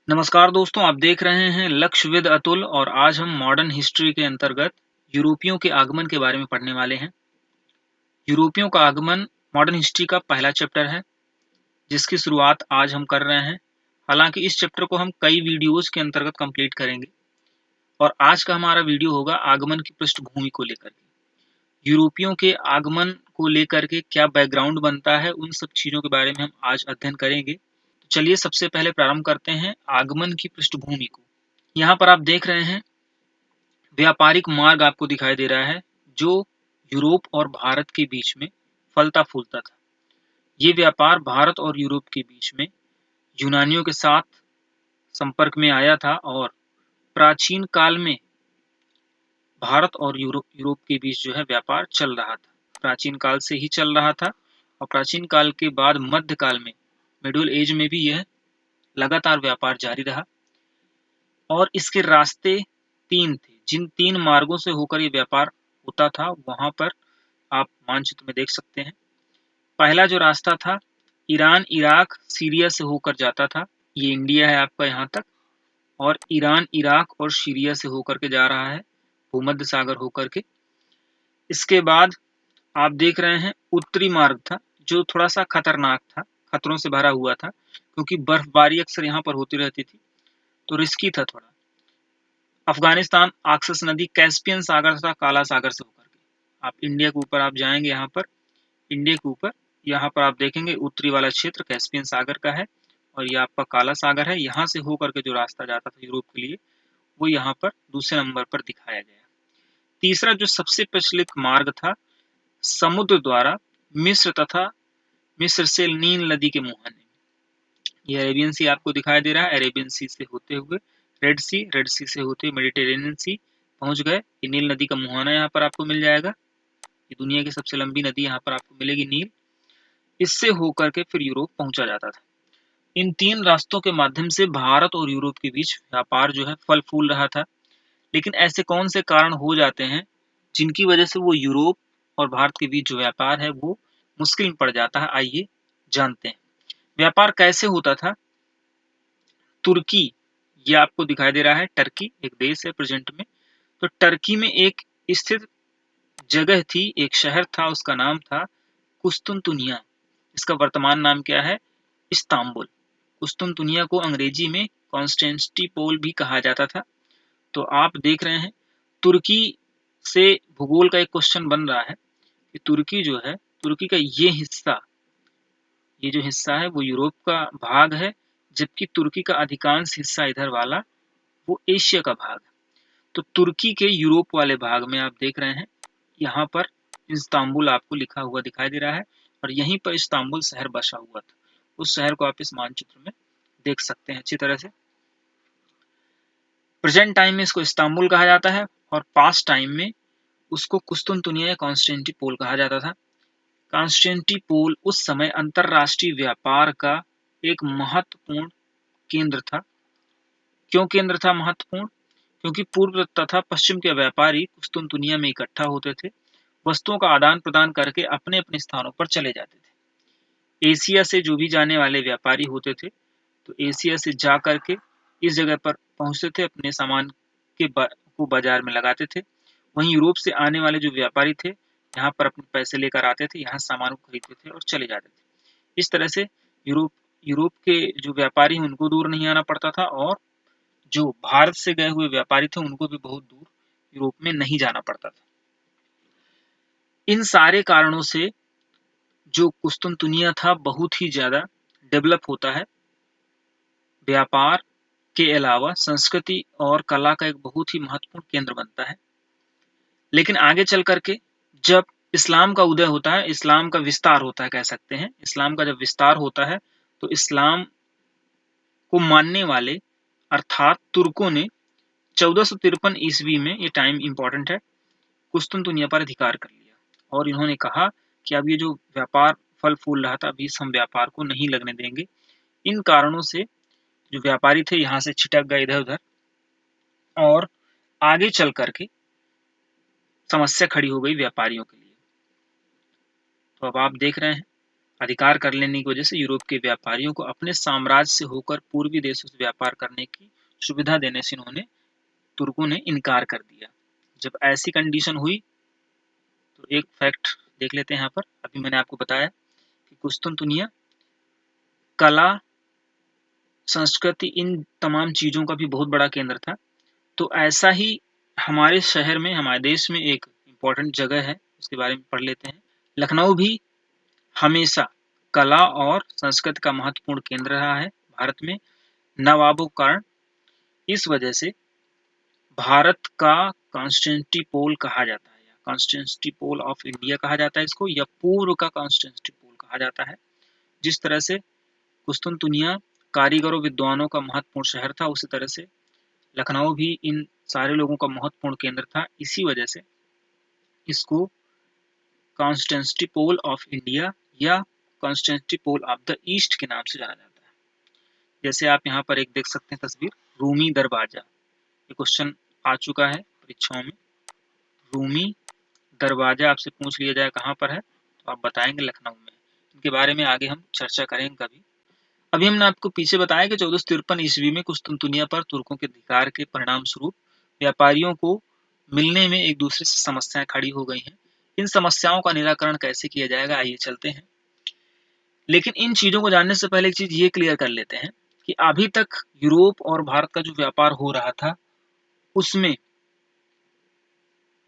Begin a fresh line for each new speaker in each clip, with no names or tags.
नमस्कार दोस्तों, आप देख रहे हैं लक्ष्यविद अतुल और आज हम मॉडर्न हिस्ट्री के अंतर्गत यूरोपियों के आगमन के बारे में पढ़ने वाले हैं। यूरोपियों का आगमन मॉडर्न हिस्ट्री का पहला चैप्टर है, जिसकी शुरुआत आज हम कर रहे हैं। हालांकि इस चैप्टर को हम कई वीडियोस के अंतर्गत कंप्लीट करेंगे और आज का हमारा वीडियो होगा आगमन की पृष्ठभूमि को लेकर के। यूरोपियों के आगमन को लेकर के क्या बैकग्राउंड बनता है, उन सब चीज़ों के बारे में हम आज अध्ययन करेंगे। तो चलिए सबसे पहले प्रारंभ करते हैं आगमन की पृष्ठभूमि को। यहाँ पर आप देख रहे हैं व्यापारिक मार्ग आपको दिखाई दे रहा है जो यूरोप और भारत के बीच में फलता फूलता था। ये व्यापार भारत और यूरोप के बीच में यूनानियों के साथ संपर्क में आया था और प्राचीन काल में भारत और यूरोप के बीच जो है व्यापार चल रहा था। प्राचीन काल से ही चल रहा था और प्राचीन काल के बाद मध्य काल में मिडिल एज में भी यह लगातार व्यापार जारी रहा और इसके रास्ते तीन थे। जिन तीन मार्गों से होकर ये व्यापार होता था वहां पर आप मानचित्र में देख सकते हैं। पहला जो रास्ता था ईरान, इराक, सीरिया से होकर जाता था। ये इंडिया है आपका यहाँ तक, और ईरान, इराक और सीरिया से होकर के जा रहा है भूमध्य सागर होकर के। इसके बाद आप देख रहे हैं उत्तरी मार्ग था जो थोड़ा सा खतरनाक था, खतरों से भरा हुआ था क्योंकि बर्फबारी अक्सर यहाँ पर होती रहती थी, तो रिस्की था थोड़ा। अफगानिस्तान, आक्सस नदी, कैस्पियन सागर तथा काला सागर से होकर के आप इंडिया के ऊपर आप जाएंगे। यहाँ पर इंडिया के ऊपर यहाँ पर आप देखेंगे उत्तरी वाला क्षेत्र कैस्पियन सागर का है और ये आपका काला सागर है। यहाँ से होकर के जो रास्ता जाता था यूरोप के लिए वो यहाँ पर दूसरे नंबर पर दिखाया गया। तीसरा जो सबसे प्रचलित मार्ग था समुद्र द्वारा मिस्र तथा मिस्र से नील नदी के मुहाने, ये अरेबियन सी आपको दिखाई दे रहा है। अरेबियन सी से होते हुए रेड सी से होते हुए मेडिटेरेनियन सी पहुंच गए। ये नील नदी का मुहाना यहाँ पर आपको मिल जाएगा। ये दुनिया की सबसे लंबी नदी यहाँ पर आपको मिलेगी नील। इससे होकर के फिर यूरोप पहुंचा जाता था। इन तीन रास्तों के माध्यम से भारत और यूरोप के बीच व्यापार जो है फल फूल रहा था। लेकिन ऐसे कौन से कारण हो जाते हैं जिनकी वजह से वो यूरोप और भारत के बीच जो व्यापार है वो मुश्किल में पड़ जाता है, आइए जानते हैं। व्यापार कैसे होता था। तुर्की, ये आपको दिखाई दे रहा है टर्की एक देश है प्रेजेंट में। तो टर्की में एक स्थित जगह थी, एक शहर था, उसका नाम था कुस्तुनतुनिया। इसका वर्तमान नाम क्या है? इस्तांबुल। कुस्तुनतुनिया को अंग्रेजी में कॉन्स्टेंटिनोपल भी कहा जाता था। तो आप देख रहे हैं तुर्की से भूगोल का एक क्वेश्चन बन रहा है कि तुर्की जो है, तुर्की का ये जो हिस्सा है वो यूरोप का भाग है, जबकि तुर्की का अधिकांश हिस्सा इधर वाला वो एशिया का भाग है। तो तुर्की के यूरोप वाले भाग में आप देख रहे हैं यहाँ पर इस्तांबुल आपको लिखा हुआ दिखाई दे रहा है और यहीं पर इस्तांबुल शहर बसा हुआ था। उस शहर को आप इस मानचित्र में देख सकते हैं अच्छी तरह से। प्रेजेंट टाइम में इसको इस्तांबुल कहा जाता है और पास्ट टाइम में उसको कुस्तुनतुनिया या कॉन्स्टेंटिनोपल कहा जाता था। कॉन्स्टेंटिनोपल उस समय अंतरराष्ट्रीय व्यापार का एक महत्वपूर्ण केंद्र था। क्यों केंद्र था महत्वपूर्ण? क्योंकि पूर्व तथा पश्चिम के व्यापारी कुस्तुनतुनिया में इकट्ठा होते थे, वस्तुओं का आदान प्रदान करके अपने अपने स्थानों पर चले जाते थे। एशिया से जो भी जाने वाले व्यापारी होते थे तो एशिया से जा करके इस जगह पर पहुंचते थे, अपने सामान को बाजार में लगाते थे। वहीं यूरोप से आने वाले जो व्यापारी थे यहाँ पर अपने पैसे लेकर आते थे, यहाँ सामान को खरीदते थे और चले जाते थे। इस तरह से यूरोप यूरोप के जो व्यापारी हैं उनको दूर नहीं आना पड़ता था और जो भारत से गए हुए व्यापारी थे उनको भी बहुत दूर यूरोप में नहीं जाना पड़ता था। इन सारे कारणों से जो कुस्तुनतुनिया था बहुत ही ज्यादा डेवलप होता है। व्यापार के अलावा संस्कृति और कला का एक बहुत ही महत्वपूर्ण केंद्र बनता है। लेकिन आगे चल करके जब इस्लाम का उदय होता है, इस्लाम का विस्तार होता है कह सकते हैं, इस्लाम का जब विस्तार होता है तो इस्लाम को मानने वाले अर्थात तुर्कों ने 1453 ईस्वी में, ये टाइम इंपॉर्टेंट है, कुस्तुनतुनिया पर अधिकार कर लिया और इन्होंने कहा कि अब ये जो व्यापार फल फूल रहा था अभी इस हम व्यापार को नहीं लगने देंगे। इन कारणों से जो व्यापारी थे यहाँ से छिटक गए इधर उधर और आगे चल करके समस्या खड़ी हो गई व्यापारियों के लिए। तो अब आप देख रहे हैं अधिकार कर लेने की वजह से यूरोप के व्यापारियों को अपने साम्राज्य से होकर पूर्वी देशों से व्यापार करने की सुविधा देने से तुर्कों ने इनकार कर दिया। जब ऐसी कंडीशन हुई तो एक फैक्ट देख लेते हैं यहाँ पर। अभी मैंने आपको बताया कि कुस्तुनतुनिया कला, संस्कृति, इन तमाम चीजों का भी बहुत बड़ा केंद्र था। तो ऐसा ही हमारे शहर में, हमारे देश में एक इम्पोर्टेंट जगह है, उसके बारे में पढ़ लेते हैं। लखनऊ भी हमेशा कला और संस्कृति का महत्वपूर्ण केंद्र रहा है भारत में, नवाबों के कारण। इस वजह से भारत का कॉन्स्टेंटिनोपल कहा जाता है, या कॉन्स्टेंटिनोपल ऑफ इंडिया कहा जाता है इसको, या पूर्व का कॉन्स्टेंटिनोपल कहा जाता है। जिस तरह से कुस्तुनतुनिया कारीगरों, विद्वानों का महत्वपूर्ण शहर था, उसी तरह से लखनऊ भी इन सारे लोगों का महत्वपूर्ण केंद्र था। इसी वजह से इसको कॉन्स्टेंटिनोपल ऑफ इंडिया या कॉन्स्टेंटिनोपल ऑफ द ईस्ट के नाम से जाना जाता है। जैसे आप यहाँ पर एक देख सकते हैं तस्वीर, रूमी दरवाजा। ये क्वेश्चन आ चुका है परीक्षाओं में। रूमी दरवाजा आपसे पूछ लिया जाए कहाँ पर है, तो आप बताएंगे लखनऊ में। इनके बारे में आगे हम चर्चा करेंगे कभी। अभी हमने आपको पीछे बताया कि 1453 ईस्वी में कुस्तुनतुनिया पर तुर्कों के अधिकार के परिणाम स्वरूप व्यापारियों को मिलने में एक दूसरे से समस्याएं खड़ी हो गई हैं। इन समस्याओं का निराकरण कैसे किया जाएगा, आइए चलते हैं। लेकिन इन चीजों को जानने से पहले एक चीज ये क्लियर कर लेते हैं कि अभी तक यूरोप और भारत का जो व्यापार हो रहा था, उसमें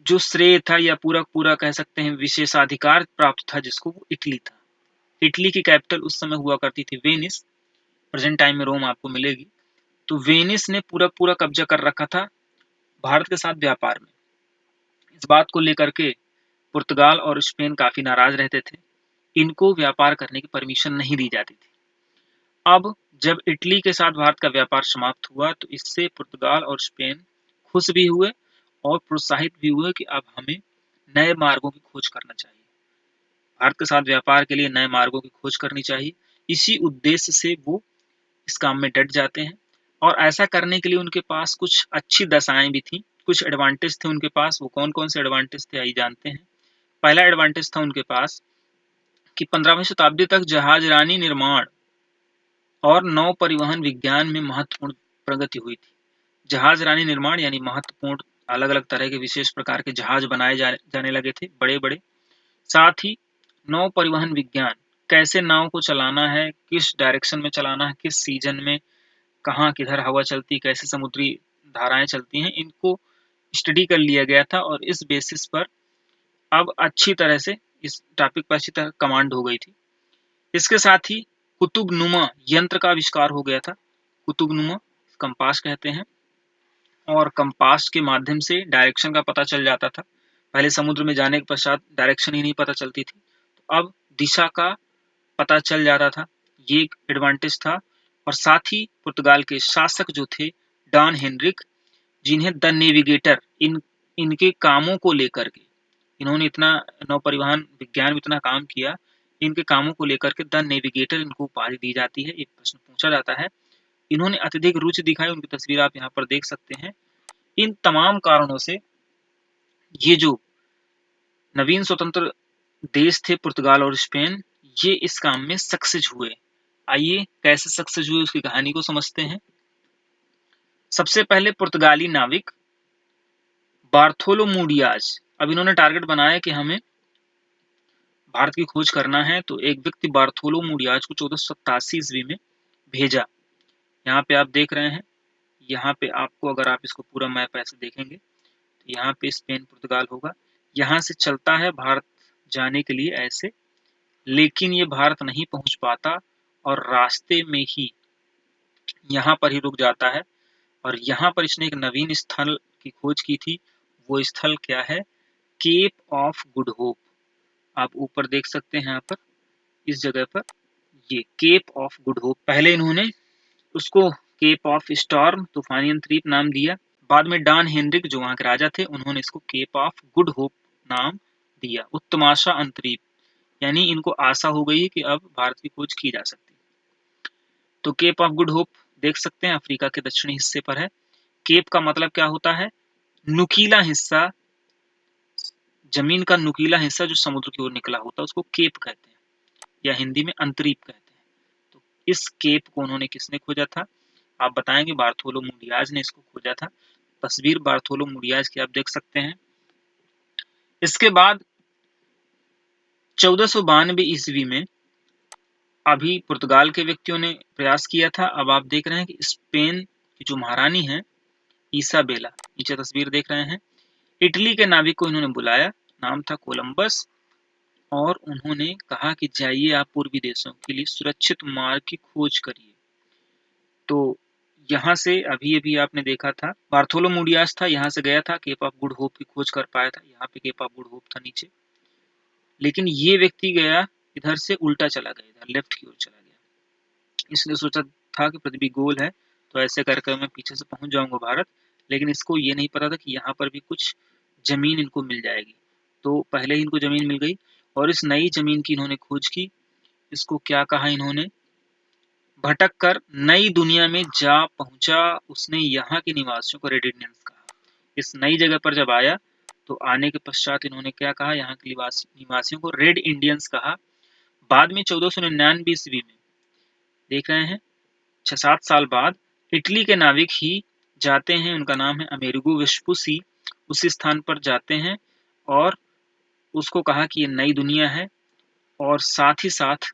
जो श्रेय था या पूरा पूरा कह सकते हैं विशेषाधिकार प्राप्त था जिसको, वो इटली था। इटली की कैपिटल उस समय हुआ करती थी वेनिस, प्रेजेंट टाइम में रोम आपको मिलेगी। तो वेनिस ने पूरा पूरा कब्जा कर रखा था भारत के साथ व्यापार में। इस बात को लेकर के पुर्तगाल और स्पेन काफी नाराज रहते थे, इनको व्यापार करने की परमिशन नहीं दी जाती थी। अब जब इटली के साथ भारत का व्यापार समाप्त हुआ तो इससे पुर्तगाल और स्पेन खुश भी हुए और प्रोत्साहित भी हुए कि अब हमें नए मार्गों की खोज करना चाहिए, भारत के साथ व्यापार के लिए नए मार्गों की खोज करनी चाहिए। इसी उद्देश्य से वो इस काम में डट जाते हैं, और ऐसा करने के लिए उनके पास कुछ अच्छी दशाएं भी थी, कुछ एडवांटेज थे उनके पास। वो कौन कौन से एडवांटेज थे आइए जानते हैं। पहला एडवांटेज था उनके पास कि 15वीं शताब्दी तक जहाजरानी निर्माण और नौ परिवहन विज्ञान में महत्वपूर्ण प्रगति हुई थी। जहाजरानी निर्माण यानी महत्वपूर्ण अलग अलग तरह के विशेष प्रकार के जहाज बनाए जाने लगे थे, बड़े बड़े। साथ ही नौ परिवहन विज्ञान, कैसे नाव को चलाना है, किस डायरेक्शन में चलाना है, किस सीजन में, कहाँ किधर हवा चलती, कैसे समुद्री धाराएं चलती हैं, इनको स्टडी कर लिया गया था। और इस बेसिस पर अब अच्छी तरह से इस टॉपिक पर अच्छी तरह कमांड हो गई थी। इसके साथ ही कुतुबनुमा यंत्र का आविष्कार हो गया था। कुतुबनुमा कंपास कहते हैं, और कंपास के माध्यम से डायरेक्शन का पता चल जाता था। पहले समुद्र में जाने के पश्चात डायरेक्शन ही नहीं पता चलती थी, तो अब दिशा का पता चल जाता था, ये एक एडवांटेज था। और साथ ही पुर्तगाल के शासक जो थे डॉन हेनरिक, जिन्हें द नेविगेटर, इनके कामों को लेकर के, इन्होंने इतना नौपरिवहन विज्ञान में इतना काम किया, इनके कामों को लेकर के द नेविगेटर इनको उपाधि दी जाती है। एक प्रश्न पूछा जाता है। इन्होंने अत्यधिक रुचि दिखाई, उनकी तस्वीर आप यहाँ पर देख सकते हैं। इन तमाम कारणों से ये जो नवीन स्वतंत्र देश थे पुर्तगाल और स्पेन, ये इस काम में सक्सेस हुए। आइए कैसे सक्सेस हुए उसकी कहानी को समझते हैं। सबसे पहले पुर्तगाली नाविक बार्थोलोमू डियाज, अब इन्होंने टारगेट बनाया कि हमें भारत की खोज करना है, तो एक व्यक्ति बार्थोलोमू डियाज को 1487 ईस्वी में भेजा। यहाँ पे आप देख रहे हैं, यहाँ पे आपको अगर आप इसको पूरा मैप ऐसे देखेंगे तो यहाँ पे स्पेन पुर्तगाल होगा, यहाँ से चलता है भारत जाने के लिए ऐसे, लेकिन ये भारत नहीं पहुंच पाता और रास्ते में ही यहाँ पर ही रुक जाता है। और यहाँ पर इसने एक नवीन स्थल की खोज की थी। वो स्थल क्या है? Cape of Good Hope. आप ऊपर देख सकते हैं यहाँ पर इस जगह पर, ये केप ऑफ गुड होप। पहले इन्होंने उसको केप ऑफ स्टॉर्म, तूफानी अंतरीप नाम दिया। बाद में डॉन हेनरिक जो वहाँ के राजा थे, उन्होंने इसको केप ऑफ गुड होप नाम दिया, उत्तमाशा अंतरीप। यानी इनको आशा हो गई कि अब भारत की खोज की जा सकती है। तो केप ऑफ गुड होप देख सकते हैं, अफ्रीका के दक्षिणी हिस्से पर है। केप का मतलब क्या होता है? नुकीला हिस्सा, जमीन का नुकीला हिस्सा जो समुद्र की ओर निकला होता है उसको केप कहते हैं। या हिंदी में अंतरीप कहते हैं। तो इस केप को उन्होंने किसने खोजा था? आप बताएंगे बार्थोलोमू डियाज ने इसको खोजा था। तस्वीर बार्थोलोमू डियाज की आप देख सकते हैं। इसके बाद 1492 ईस्वी में अभी पुर्तगाल के व्यक्तियों ने प्रयास किया था। अब आप देख रहे हैं कि स्पेन की जो महारानी है इसाबेला, नीचे तस्वीर देख रहे हैं, इटली के नाविक को इन्होंने बुलाया, नाम था कोलंबस, और उन्होंने कहा कि जाइए आप पूर्वी देशों के लिए सुरक्षित मार्ग की खोज करिए। तो यहाँ से अभी आपने देखा था बार्थोलोमू डियाज था, यहाँ से गया था, केप ऑफ गुड होप की खोज कर पाया था, यहाँ पे केप ऑफ गुड होप था नीचे। लेकिन ये व्यक्ति गया इधर से उल्टा चला गया, इधर लेफ्ट की ओर चला गया। इसने सोचा था कि पृथ्वी गोल है तो ऐसे करके मैं पीछे से पहुंच जाऊंगा भारत, लेकिन इसको ये नहीं पता था कि यहाँ पर भी कुछ जमीन इनको मिल जाएगी। तो पहले ही इनको जमीन मिल गई और इस नई जमीन की इन्होंने खोज की। इसको क्या कहा इन्होंने? भटक कर नई दुनिया में जा पहुंचा। उसने यहाँ के निवासियों को रेड इंडियंस कहा। इस नई जगह पर जब आया तो आने के पश्चात इन्होंने क्या कहा? यहाँ के निवासियों को रेड इंडियंस कहा। बाद में 1499 ईस्वी में देख रहे हैं 6-7 साल बाद इटली के नाविक ही जाते हैं, उनका नाम है अमेरिगो वेस्पुसी, उसी स्थान पर जाते हैं और उसको कहा कि ये नई दुनिया है, और साथ ही साथ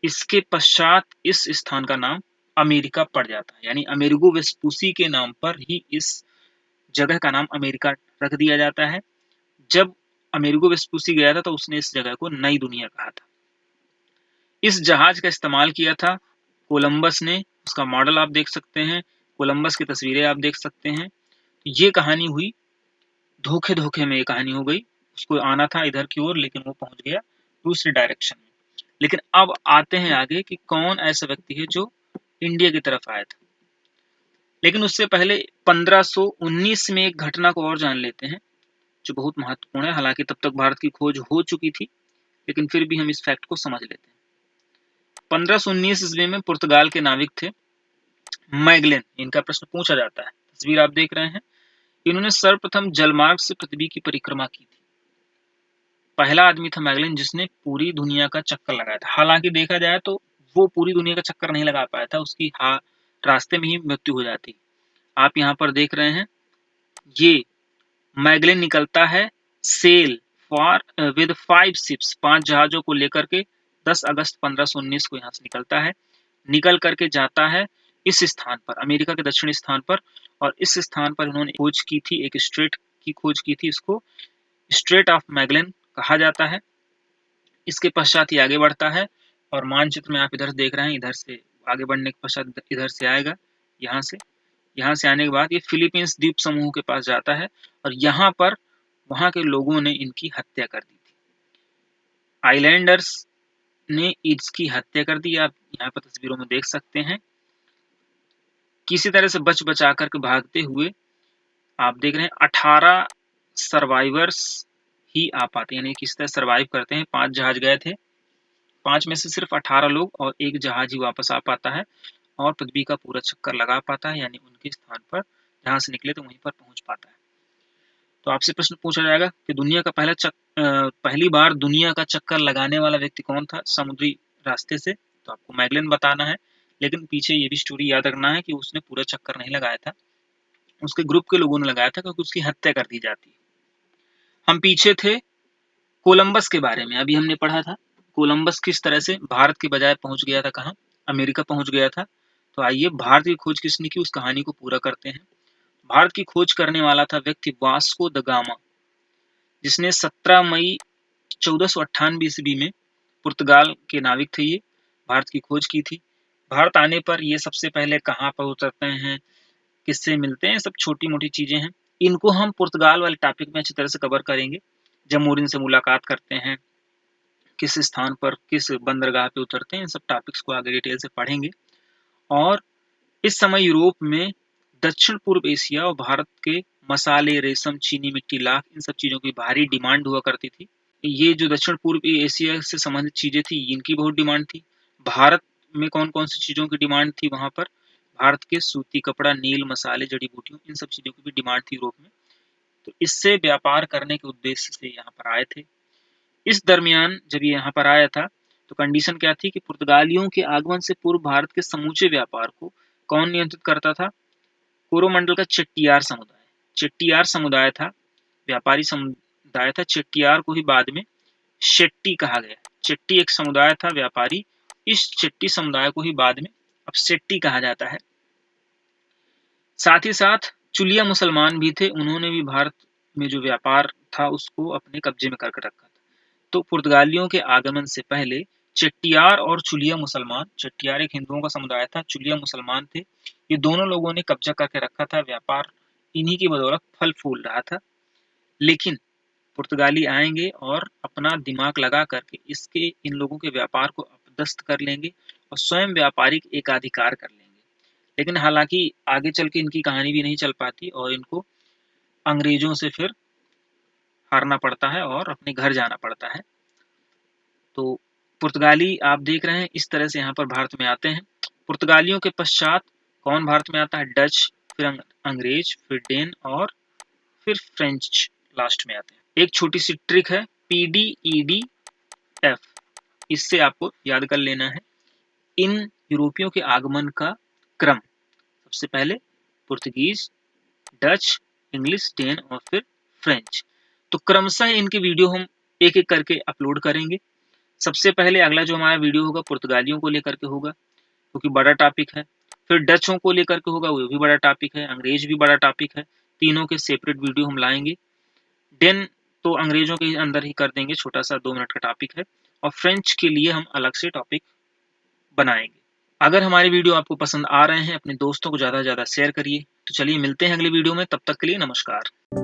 इसके पश्चात इस स्थान का नाम अमेरिका पड़ जाता है। यानी अमेरिगो वेस्पुसी के नाम पर ही इस जगह का नाम अमेरिका रख दिया जाता है। जब अमेरिगो वेस्पुसी गया था तो उसने इस जगह को नई दुनिया कहा था। इस जहाज का इस्तेमाल किया था कोलंबस ने, उसका मॉडल आप देख सकते हैं, कोलंबस की तस्वीरें आप देख सकते हैं। ये कहानी हुई, धोखे धोखे में ये कहानी हो गई। उसको आना था इधर की ओर लेकिन वो पहुंच गया दूसरी डायरेक्शन में। लेकिन अब आते हैं आगे कि कौन ऐसा व्यक्ति है जो इंडिया की तरफ आया था। लेकिन उससे पहले 1519 में एक घटना को और जान लेते हैं जो बहुत महत्वपूर्ण है। हालांकि तब तक भारत की खोज हो चुकी थी, लेकिन फिर भी हम इस फैक्ट को समझ लेते हैं। 1519 ईस्वी में पुर्तगाल के नाविक थे मैगलेन, इनका प्रश्न पूछा जाता है। तस्वीर आप देख रहे हैं। इन्होंने सर्वप्रथम जलमार्ग से पृथ्वी की परिक्रमा की थी। पहला आदमी था मैगलेन जिसने पूरी दुनिया का चक्कर लगाया था। हालांकि देखा जाए तो वो पूरी दुनिया का चक्कर नहीं लगा पाया था, उसकी रास्ते में ही मृत्यु हो जाती। आप यहाँ पर देख रहे हैं, ये मैगलेन निकलता है सेल फॉर विद 5 शिप्स, 5 जहाजों को लेकर के 10 अगस्त 1519 को यहाँ से निकलता है। निकल करके जाता है इस स्थान पर, अमेरिका के दक्षिणी स्थान पर, और इस स्थान पर इन्होंने खोज की थी, एक स्ट्रेट की खोज की थी। इसको स्ट्रेट ऑफ मैगलेन कहा जाता है। इसके पश्चात ही आगे बढ़ता है और मानचित्र में आप इधर देख रहे हैं, इधर से आगे बढ़ने के पश्चात इधर से आएगा, यहाँ से आने के बाद ये फिलीपींस द्वीप समूह के पास जाता है और यहाँ पर वहां के लोगों ने इनकी हत्या कर दी थी। आइलैंडर्स ने इसकी हत्या कर दी। आप यहाँ पर तस्वीरों में देख सकते हैं। किसी तरह से बच बचा करके भागते हुए आप देख रहे हैं 18 सर्वाइवर्स ही आ पाते हैं, यानी किस तरह सर्वाइव करते हैं। 5 जहाज गए थे, 5 में से सिर्फ 18 लोग और एक जहाज ही वापस आ पाता है और पृथ्वी का पूरा चक्कर लगा पाता है, यानी उनके स्थान पर जहां से निकले तो वहीं पर पहुंच पाता है। तो आपसे प्रश्न पूछा जाएगा कि दुनिया का पहली बार दुनिया का चक्कर लगाने वाला व्यक्ति कौन था समुद्री रास्ते से? तो आपको मैगलेन बताना है, लेकिन पीछे ये भी स्टोरी याद रखना है कि उसने पूरा चक्कर नहीं लगाया था, उसके ग्रुप के लोगों ने लगाया था, क्योंकि उसकी हत्या कर दी जाती है। हम पीछे थे कोलंबस के बारे में, अभी हमने पढ़ा था कोलंबस किस तरह से भारत के बजाय पहुंच गया था, कहाँ? अमेरिका पहुंच गया था। तो आइए भारत की खोज किसने की उस कहानी को पूरा करते हैं। भारत की खोज करने वाला था व्यक्ति वास्को द गामा, जिसने 17 मई 1498 ईस्वी में, पुर्तगाल के नाविक थे ये, भारत की खोज की थी। भारत आने पर ये सबसे पहले कहाँ पर उतरते हैं, किससे मिलते हैं, सब छोटी मोटी चीजें हैं। इनको हम पुर्तगाल वाले टॉपिक में अच्छी तरह से कवर करेंगे। जमोरिन से मुलाकात करते हैं, किस स्थान पर किस बंदरगाह पे उतरते हैं, इन सब टॉपिक्स को आगे डिटेल से पढ़ेंगे। और इस समय यूरोप में दक्षिण पूर्व एशिया और भारत के मसाले, रेशम, चीनी मिट्टी, लाख, इन सब चीजों की भारी डिमांड हुआ करती थी। ये जो दक्षिण पूर्व एशिया से संबंधित चीजें थी, इनकी बहुत डिमांड थी। भारत में कौन कौन सी चीजों की डिमांड थी वहां पर? भारत के सूती कपड़ा, नील, मसाले, जड़ी बूटियों, इन सब चीजों की भी डिमांड थी यूरोप में। तो इससे व्यापार करने के उद्देश्य से यहाँ पर आए थे। इस दरमियान जब ये यहाँ पर आया था तो कंडीशन क्या थी कि पुर्तगालियों के आगमन से पूर्व भारत के समूचे व्यापार को कौन नियंत्रित करता था? कोरोमंडल का चेट्टियार समुदाय। चेट्टियार समुदाय था, व्यापारी समुदाय था। चेट्टियार को ही बाद में शेट्टी कहा गया। चेट्टी एक समुदाय था व्यापारी, इस चेट्टी समुदाय को ही बाद में अब शेट्टी कहा जाता है। साथ ही साथ चुलिया मुसलमान भी थे, उन्होंने भी भारत में जो व्यापार था उसको अपने कब्जे में करके रखा था। तो पुर्तगालियों के आगमन से पहले चेट्टियार और चुलिया मुसलमान, चेट्टियार एक हिंदुओं का समुदाय था, चुलिया मुसलमान थे, ये दोनों लोगों ने कब्जा करके रखा था। व्यापार इन्हीं की बदौलत फल फूल रहा था। लेकिन पुर्तगाली आएंगे और अपना दिमाग लगा करके इन लोगों के व्यापार को अपदस्थ कर लेंगे और स्वयं व्यापारिक एकाधिकार कर लेंगे। लेकिन हालांकि आगे चल के इनकी कहानी भी नहीं चल पाती और इनको अंग्रेजों से फिर हारना पड़ता है और अपने घर जाना पड़ता है। तो पुर्तगाली आप देख रहे हैं इस तरह से यहाँ पर भारत में आते हैं। पुर्तगालियों के पश्चात कौन भारत में आता है? डच, फिर अंग्रेज, फिर डेन और फिर फ्रेंच लास्ट में आते हैं। एक छोटी सी ट्रिक है, PDEDF, इससे आपको याद कर लेना है इन यूरोपियों के आगमन का क्रम। सबसे पहले पुर्तगीज, डच, इंग्लिश, डेन और फिर फ्रेंच। तो क्रमशः इनके वीडियो हम एक एक करके अपलोड करेंगे। सबसे पहले अगला जो हमारा वीडियो होगा पुर्तगालियों को लेकर के होगा, क्योंकि बड़ा टॉपिक है। फिर डचों को लेकर के होगा, वो भी बड़ा टॉपिक है। अंग्रेज भी बड़ा टॉपिक है, तीनों के सेपरेट वीडियो हम लाएंगे। डेन तो अंग्रेजों के अंदर ही कर देंगे, छोटा सा 2 मिनट का टॉपिक है। और फ्रेंच के लिए हम अलग से टॉपिक बनाएंगे। अगर हमारे वीडियो आपको पसंद आ रहे हैं, अपने दोस्तों को ज़्यादा से ज़्यादा शेयर करिए। तो चलिए मिलते हैं अगले वीडियो में, तब तक के लिए नमस्कार।